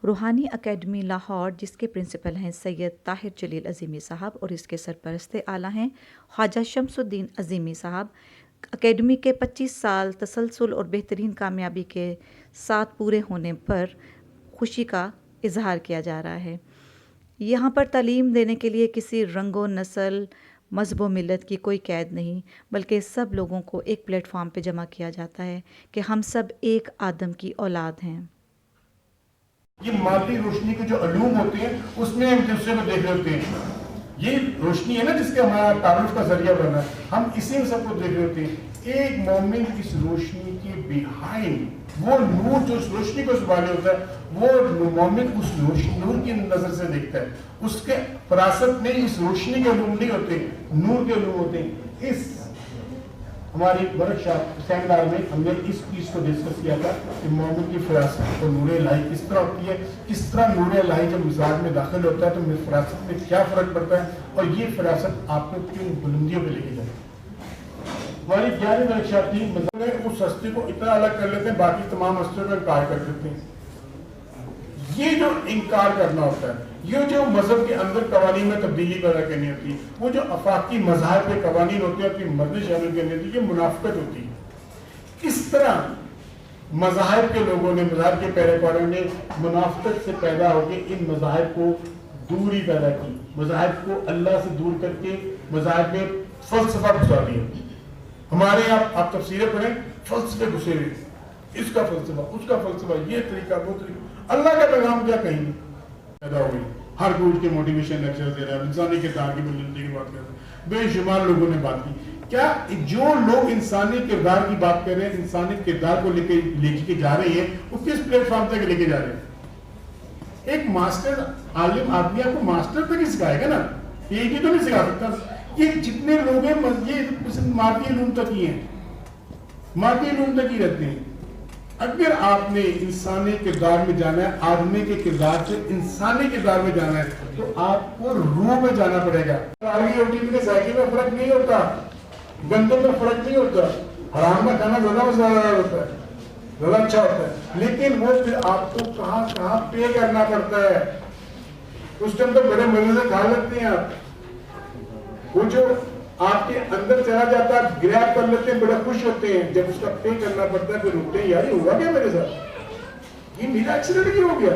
روحانی اکیڈمی لاہور، جس کے پرنسپل ہیں سید طاہر جلیل عظیمی صاحب اور اس کے سرپرست اعلیٰ ہیں خواجہ شمس الدین عظیمی صاحب، اکیڈمی کے 25 سال تسلسل اور بہترین کامیابی کے ساتھ پورے ہونے پر خوشی کا اظہار کیا جا رہا ہے۔ یہاں پر تعلیم دینے کے لیے کسی رنگ و نسل، مذہب و ملت کی کوئی قید نہیں، بلکہ سب لوگوں کو ایک پلیٹ فارم پہ جمع کیا جاتا ہے کہ ہم سب ایک آدم کی اولاد ہیں۔ یہ مادی روشنی کے جو علوم ہوتے ہیں اس میں ہم دوسرے کو دیکھ رہے ہوتے ہیں، یہ روشنی ہے نا جس کے ہمارا تعارف کا ذریعہ بنا ہے، ہم اسی میں سب کو دیکھ رہے ہوتے ہیں۔ ایک مومن اس روشنی کے بیہائنڈ وہ نور جو اس روشنی کو سنبھالے ہوتا ہے، وہ مومن اس نور کی نظر سے دیکھتا ہے۔ اس کے فراست میں اس روشنی کے علوم نہیں ہوتے، نور کے علوم ہوتے ہیں۔ اس ہماری ورکشاپ سیمینار میں ہم نے اس چیز کو ڈسکس کیا تھا کہ مومن کی فراست اور نور الہی کس طرح ہوتی ہے، کس طرح نور الہی جب مزاج میں داخل ہوتا ہے تو فراست میں کیا فرق پڑتا ہے، اور یہ فراست آپ کو کن بلندیوں پہ لے کے جائے۔ ہماری 11ویں ورکشاپ تھی، مطلب اس ہستی کو اتنا الگ کر لیتے ہیں، باقی تمام ہستیوں کا انکار کر دیتے ہیں۔ یہ جو انکار کرنا ہوتا ہے، یہ جو مذہب کے اندر قوانین میں تبدیلی پیدا کرنی ہوتی ہے، وہ جو افاقی مذاہب کے قوانین ہوتے ہیں اپنی مرضی شامل کرنی ہوتی ہے، یہ منافقت ہوتی ہے۔ اس طرح مذاہب کے لوگوں نے، مذاہب کے پیروکاروں نے منافقت سے پیدا ہو کے ان مذاہب کو دوری پیدا کی، مذاہب کو اللہ سے دور کر کے مذاہب میں فلسفہ گھسا دیا۔ ہمارے یہاں آپ تفسیریں پڑھیں، فلسفے گھسے ہوئے، اس کا فلسفہ، اس کا فلسفہ، یہ طریقہ، وہ طریقہ، اللہ کا پیغام کیا کہیں گے پیدا ہو گئی۔ ہر کوئی کے موٹیویشن لیکچر دے رہا ہے، انسانی کردار کی بلندی کی بات کر رہے ہیں، بے شمار لوگوں نے بات کی۔ کیا جو لوگ انسانی کردار کی بات کر رہے ہیں، انسانی کردار کو لے کے جا رہے ہیں، وہ کس پلیٹ فارم تک لے کے جا رہے ہیں؟ ایک ماسٹر عالم آدمی آپ کو ماسٹر تک ہی سکھائے گا نا، یہ تو نہیں سکھا سکتا۔ یہ جتنے لوگ ہیں یہ مادی علوم تک ہی ہیں، مادی علوم تک ہی رہتے ہیں۔ اگر آپ نے انسانی کردار میں جانا ہے، آدمی کے کردار سے انسانی کردار میں جانا ہے، تو آپ کو روح میں جانا پڑے گا۔ آگے روٹی میں ذائقے میں فرق نہیں ہوتا، گندم میں فرق نہیں ہوتا، حرام کا کھانا زیادہ مزیدار ہوتا ہے، زیادہ اچھا ہوتا ہے، لیکن وہ پھر آپ کو کہاں کہاں پے کرنا پڑتا ہے۔ اس ٹائم تو بڑے مزے سے کھا لیتے ہیں آپ، وہ جو آپ کے اندر چلا جاتا ہے، گریب کر لیتے ہیں، بڑے خوش ہوتے ہیں، جب اس کا پے کرنا پڑتا ہے پھر روکتے ہیں، یار یہ ہوا کیا میرے ساتھ، یہ میرا ایکسیڈنٹ کیوں ہو گیا،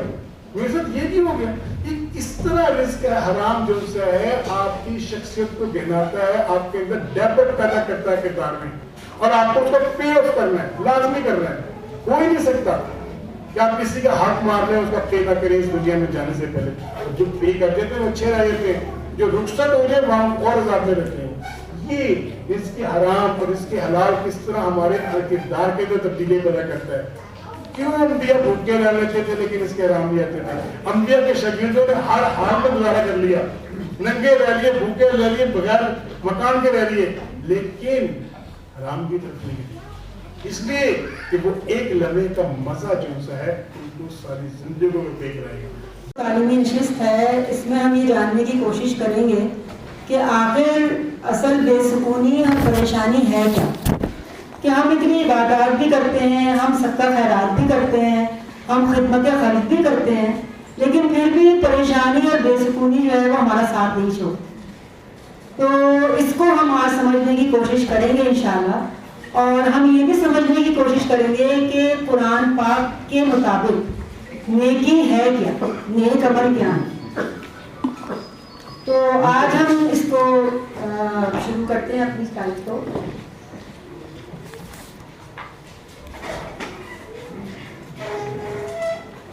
میرے ساتھ یہ کیوں ہو گیا۔ یہ اس طرح رزق ہے، حرام جو سا ہے آپ کی شخصیت کو گناتا ہے، آپ کے اندر ڈیبٹ پیدا کرتا ہے کردار میں، اور آپ کو اس کا پے آف کرنا ہے، لازمی کرنا ہے۔ کوئی نہیں سکتا کہ آپ کسی کا حق مار لیں اس کا پے نہ کریں اس دنیا میں جانے سے پہلے۔ جو پے کر دیتے ہیں وہ اچھے رہ جاتے ہیں، جو رخصت ہو جائے وہاں اور عذاب میں رکھتے ہیں۔ یہ اس کے حرام اور اس کے حلال کس طرح ہمارے کردار کے اندر تبدیلی پیدا کرتا ہے۔ کیوں انبیاء بھوکے رہ لیتے تھے لیکن اس کے حرام نہیں آتے تھے؟ انبیاء کے شاگردوں نے ہر حال میں گزارا کر لیا، ننگے رہ لیے، بھوکے رہ لیے، بغیر مکان کے رہ لیے، لیکن حرام کی طرف نہیں گئے، اس لیے کہ وہ ایک لمحے کا مزہ جو سا ہے ان کو ساری زندگی میں دیکھ رہے ہیں۔ تعلیمی نشست ہے، اس میں ہم یہ جاننے کی کوشش کریں گے کہ آخر اصل بے سکونی اور پریشانی ہے کیا، کہ ہم اتنی عبادات بھی کرتے ہیں، ہم صدقہ خیرات بھی کرتے ہیں، ہم خدمت خلق بھی کرتے ہیں، لیکن پھر بھی پریشانی اور بے سکونی جو ہے وہ ہمارا ساتھ نہیں چھوڑتی۔ تو اس کو ہم آج سمجھنے کی کوشش کریں گے انشاءاللہ، اور ہم یہ بھی سمجھنے کی کوشش کریں گے کہ قرآن پاک کے مطابق نیکی ہے کیا، نیک عمل کیا ہے۔ تو آج ہم اس کو شروع کرتے ہیں اپنی سلائڈ کو۔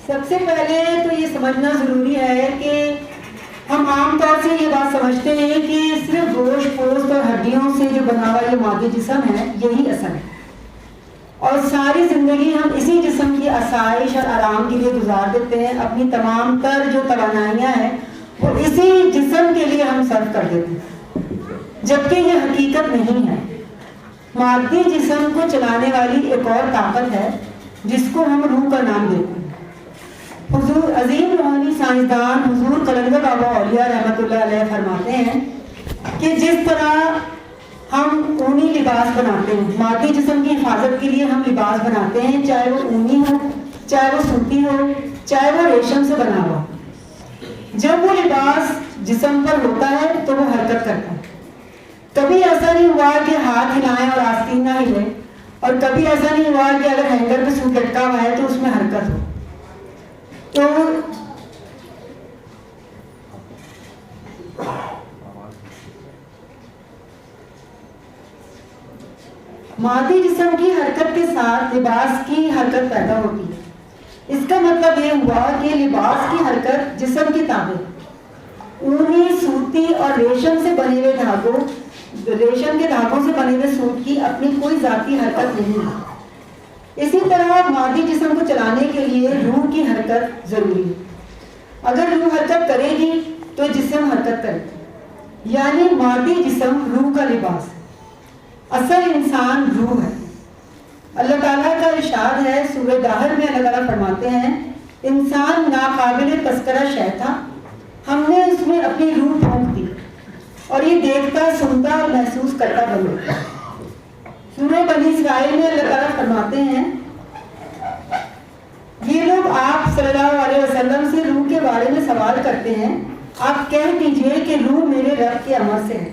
سب سے پہلے تو یہ سمجھنا ضروری ہے کہ ہم عام طور سے یہ بات سمجھتے ہیں کہ صرف گوشت پوست اور ہڈیوں سے جو بنا ہوا یہ مادی جسم ہے یہی اصل ہے، اور ساری زندگی ہم اسی جسم کی آسائش اور آرام کے لیے گزار دیتے ہیں، اپنی تمام تر جو توانائیاں ہیں وہ اسی جسم کے لیے ہم صرف کر دیتے ہیں، جبکہ یہ حقیقت نہیں ہے۔ مادی جسم کو چلانے والی ایک اور طاقت ہے جس کو ہم روح کا نام دیتے ہیں۔ حضور عظیم روحانی سائنسدان حضور قلندر بابا اولیاء رحمۃ اللہ علیہ فرماتے ہیں کہ جس طرح ہم اونی لباس بناتے ہیں، مادی جسم کی حفاظت کے لیے ہم لباس بناتے ہیں، چاہے وہ اونی ہو، چاہے وہ سوتی ہو، چاہے وہ ریشم سے بنا ہوا. جب وہ لباس جسم پر ہوتا ہے تو وہ حرکت کرتا ہے. کبھی ایسا نہیں ہوا کہ ہاتھ ہلائیں اور آستین نہ ہلے, اور کبھی ایسا نہیں ہوا کہ اگر ہینگر پہ سوٹ لٹکا ہوا ہے تو اس میں حرکت ہو. تو مادی جسم کی حرکت کے ساتھ لباس کی حرکت پیدا ہوتی ہے. اس کا مطلب یہ ہوا کہ لباس کی حرکت جسم کی تابع. اونی, سوتی اور ریشم سے بنے ہوئے دھاگوں, ریشم کے دھاگوں سے بنے ہوئے سوٹ کی اپنی کوئی ذاتی حرکت نہیں ہے. اسی طرح مادی جسم کو چلانے کے لیے روح کی حرکت ضروری ہے. اگر روح حرکت کرے گی تو جسم حرکت کرے گا. یعنی مادی جسم روح کا لباس ہے. اصل انسان روح ہے. اللہ تعالیٰ کا ارشاد ہے سورہ داہر میں, اللہ تعالیٰ فرماتے ہیں انسان ناقابل تذکرہ شے تھا, ہم نے اس میں اپنی روح پھونک دی اور یہ دیکھتا, سنتا اور محسوس کرتا بن گیا. سورہ بنی اسرائیل میں اللہ تعالیٰ فرماتے ہیں یہ لوگ آپ صلی اللہ علیہ وسلم سے روح کے بارے میں سوال کرتے ہیں, آپ کہہ دیجئے کہ روح میرے رب کے امر سے ہے.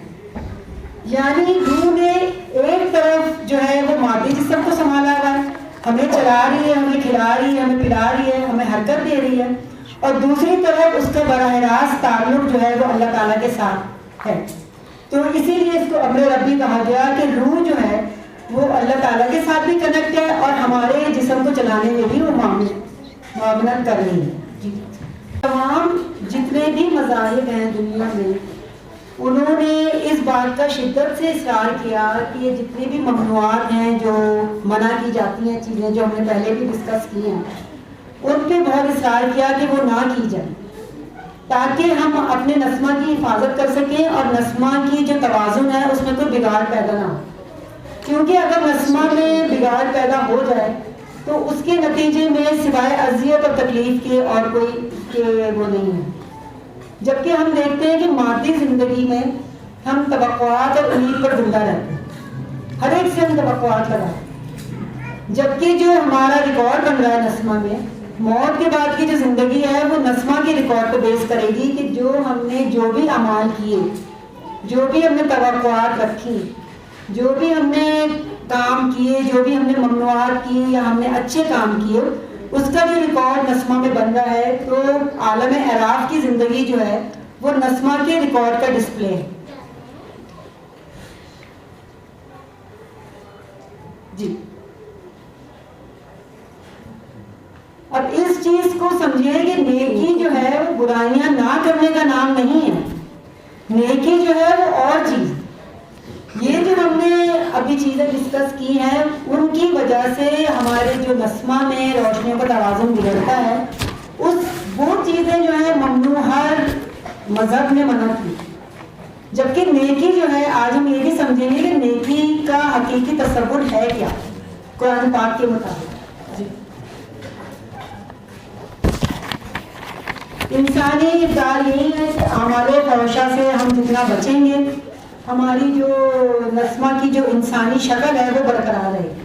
یعنی روح نے ایک طرف جو ہے وہ مادی جسم کو سنبھالا ہوا ہے, ہمیں چلا رہی ہے, ہمیں کھلا رہی ہے, ہمیں پلا رہی ہے, ہمیں حرکت دے رہی ہے, اور دوسری طرف اس کا براہ راست تعلق جو ہے وہ اللہ تعالیٰ کے ساتھ ہے. تو اسی لیے اس کو امر ربی کہا گیا کہ روح جو ہے وہ اللہ تعالیٰ کے ساتھ بھی کنیکٹ ہے اور ہمارے جسم کو چلانے میں بھی وہ معاونت کر رہی ہے. تمام جتنے بھی مذاہب ہیں دنیا میں انہوں نے اس بات کا شدت سے اصرار کیا کہ یہ جتنی بھی ممنوعات ہیں جو منع کی جاتی ہیں چیزیں جو ہم نے پہلے بھی ڈسکس کی ہیں, ان پہ بہت اصرار کیا کہ وہ نہ کی جائیں تاکہ ہم اپنے نسمہ کی حفاظت کر سکیں اور نسمہ کی جو توازن ہے اس میں کوئی بگاڑ پیدا نہ ہو. کیونکہ اگر نسمہ میں بگاڑ پیدا ہو جائے تو اس کے نتیجے میں سوائے اذیت اور تکلیف کے اور کوئی وہ نہیں ہے. جبکہ ہم دیکھتے ہیں کہ مادی زندگی میں ہم توقعات اور امید پر زندہ رہتے ہیں, ہر ایک سے ہم توقعات لگاتے ہیں, جبکہ جو ہمارا ریکارڈ بن رہا ہے نسمہ میں, موت کے بعد کی جو زندگی ہے وہ نسمہ کے ریکارڈ پہ بیس کرے گی کہ جو ہم نے جو بھی اعمال کیے, جو بھی ہم نے توقعات رکھی, جو بھی ہم نے کام کیے, جو بھی ہم نے ممنوعات کی یا ہم نے اچھے کام کیے, اس کا جو ریکارڈ نسمہ میں بن رہا ہے. تو عالم اعراف کی زندگی جو ہے وہ نسمہ کے ریکارڈ کا ڈسپلے ہے. جی اب اس چیز کو سمجھیے کہ نیکی جو ہے وہ برائیاں نہ کرنے کا نام نہیں ہے. نیکی جو ہے وہ اور چیز. یہ جو ہم نے ابھی چیزیں ڈسکس کی ہیں ان کی وجہ سے ہمارے جو نسمہ میں روشنیوں کا توازن بگڑتا ہے, وہ چیزیں جو ہے ممنوع ہر مذہب نے منع کی. جبکہ نیکی جو ہے آج ہم یہ بھی سمجھیں گے کہ نیکی کا حقیقی تصور ہے کیا قرآن پاک کے مطابق. جی انسانی ابدال یہی ہے کہ اعمال فحشہ سے ہم جتنا بچیں گے ہماری جو نسمہ کی جو انسانی شکل ہے وہ برقرار رہے گی.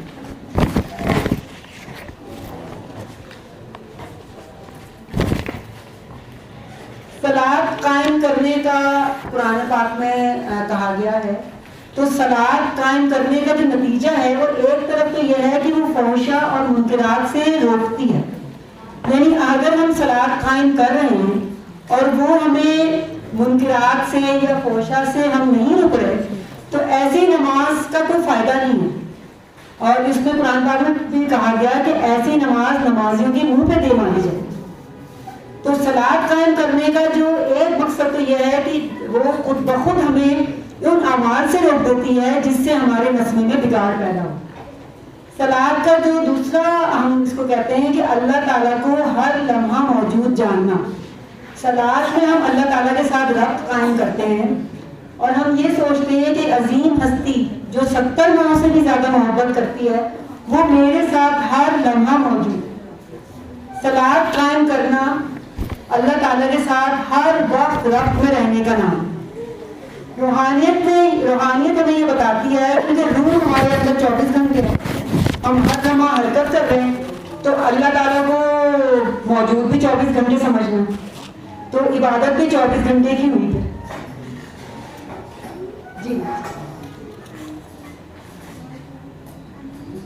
صلاۃ قائم کرنے کا قرآن پاک میں کہا گیا ہے. تو صلاۃ قائم کرنے کا جو نتیجہ ہے وہ ایک طرف تو یہ ہے کہ وہ فحشہ اور منکرات سے روکتی ہے. یعنی اگر ہم صلاۃ قائم کر رہے ہیں اور وہ ہمیں منکرات سے یا فحشہ سے ہم نہیں رک رہے تو ایسی نماز کا کوئی فائدہ نہیں ہے. اور اس میں قرآن پاک میں بھی کہا گیا کہ ایسی نماز نمازیوں کے منہ پہ دے مانی جائے. تو صلاۃ قائم کرنے کا جو ایک مقصد تو یہ ہے کہ وہ خود بخود ہمیں ان اعمال سے روک دیتی ہے جس سے ہمارے نسمے میں بگاڑ پیدا ہو. صلاۃ کا جو دوسرا ہم اس کو کہتے ہیں کہ اللہ تعالیٰ کو ہر لمحہ موجود جاننا. صلاۃ میں ہم اللہ تعالیٰ کے ساتھ ربط قائم کرتے ہیں اور ہم یہ سوچتے ہیں کہ عظیم ہستی جو 70 ماہ سے بھی زیادہ محبت کرتی ہے وہ میرے ساتھ ہر لمحہ موجود. صلاۃ قائم کرنا اللہ تعالیٰ کے ساتھ ہر وقت ربط میں رہنے کا نام. روحانیت ہمیں یہ بتاتی ہے کہ روح ہمارے اندر 24 گھنٹے ہم ہر لمحہ حرکت کر رہے ہیں. تو اللہ تعالیٰ کو موجود بھی 24 گھنٹے سمجھنا، تو عبادت بھی 24 گھنٹے کی ہوئی ہے. جی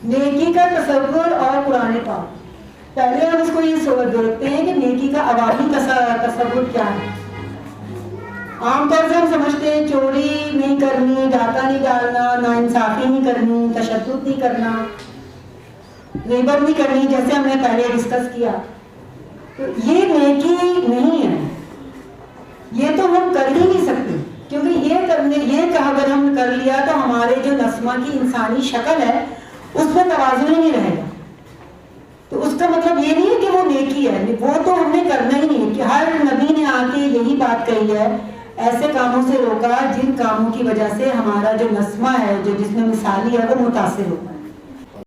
نیکی کا تصور اور قرآن پاک. پہلے ہم اس کو یہ دیکھتے ہیں کہ نیکی کا عوامی تصور کیا ہے. عام طور سے ہم سمجھتے ہیں چوری نہیں کرنی، ڈاکہ نہیں ڈالنا، ناانصافی نہیں کرنی، تشدد نہیں کرنا، غیبت نہیں کرنی، جیسے ہم نے پہلے ڈسکس کیا. تو یہ نیکی نہیں ہے، یہ تو ہم کر ہی نہیں سکتے، کیونکہ یہ اگر ہم کر لیا تو ہمارے جو نسمہ کی انسانی شکل ہے اس میں توازن ہی نہیں رہے گا. تو اس کا مطلب یہ نہیں ہے کہ وہ نیکی ہے، وہ تو ہم نے کرنا ہی نہیں. کہ ہر نبی نے آ کے یہی بات کہی ہے، ایسے کاموں سے روکا جن کاموں کی وجہ سے ہمارا جو نسمہ ہے، جو جس میں مثالی ہے، وہ متاثر ہوتا ہے.